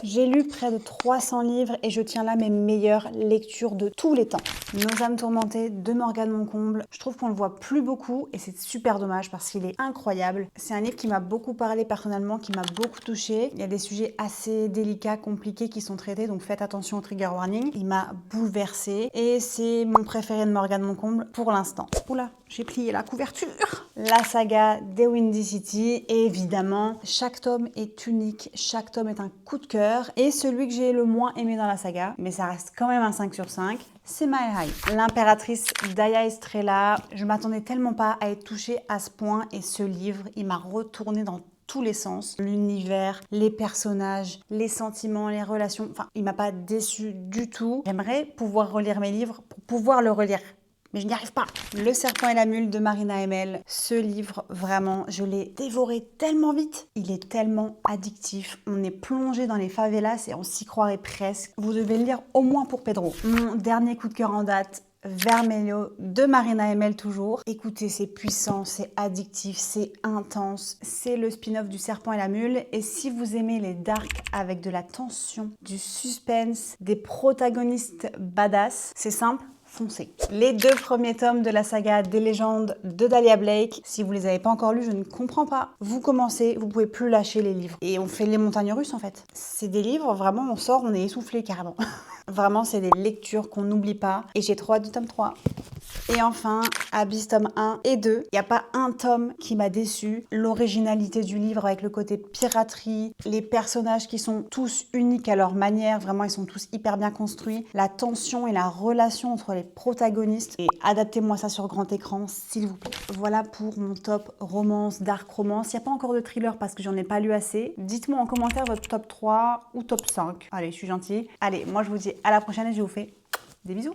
J'ai lu près de 300 livres et je tiens là mes meilleures lectures de tous les temps. Nos âmes tourmentées de Morgane Moncomble. Je trouve qu'on le voit plus beaucoup et c'est super dommage parce qu'il est incroyable. C'est un livre qui m'a beaucoup parlé personnellement, qui m'a beaucoup touchée. Il y a des sujets assez délicats, compliqués qui sont traités, donc faites attention au trigger warning. Il m'a bouleversée et c'est mon préféré de Morgane Moncomble pour l'instant. Oula, j'ai plié la couverture. La saga des Windy City et évidemment, chaque tome est unique, chaque tome est un coup de cœur et celui que j'ai le moins aimé dans la saga, mais ça reste quand même un 5 sur 5, c'est Mile High. L'impératrice d'Aya Estrella, je m'attendais tellement pas à être touchée à ce point et ce livre, il m'a retourné dans tous les sens. L'univers, les personnages, les sentiments, les relations, enfin, il m'a pas déçu du tout. J'aimerais pouvoir relire mes livres pour pouvoir le relire. Mais je n'y arrive pas. Le serpent et la mule de Marina Hemmel. Ce livre, vraiment, je l'ai dévoré tellement vite. Il est tellement addictif. On est plongé dans les favelas et on s'y croirait presque. Vous devez le lire au moins pour Pedro. Mon dernier coup de cœur en date, Vermelho de Marina Hemmel toujours. Écoutez, c'est puissant, c'est addictif, c'est intense. C'est le spin-off du Serpent et la Mule. Et si vous aimez les darks avec de la tension, du suspense, des protagonistes badass, c'est simple. Foncez. Les 2 premiers tomes de la saga des légendes de Dahlia Blake, si vous les avez pas encore lus, je ne comprends pas. Vous commencez, vous pouvez plus lâcher les livres. Et on fait les montagnes russes en fait. C'est des livres, vraiment, on sort, on est essoufflé carrément. Vraiment, c'est des lectures qu'on n'oublie pas. Et j'ai trop hâte du tome 3. Et enfin, Abyss tome 1 et 2. Il n'y a pas un tome qui m'a déçu. L'originalité du livre avec le côté piraterie, les personnages qui sont tous uniques à leur manière, vraiment ils sont tous hyper bien construits. La tension et la relation entre les protagonistes. Et adaptez-moi ça sur grand écran, s'il vous plaît. Voilà pour mon top romance, dark romance. Il n'y a pas encore de thriller parce que j'en ai pas lu assez. Dites-moi en commentaire votre top 3 ou top 5. Allez, je suis gentille. Allez, moi je vous dis à la prochaine et je vous fais des bisous.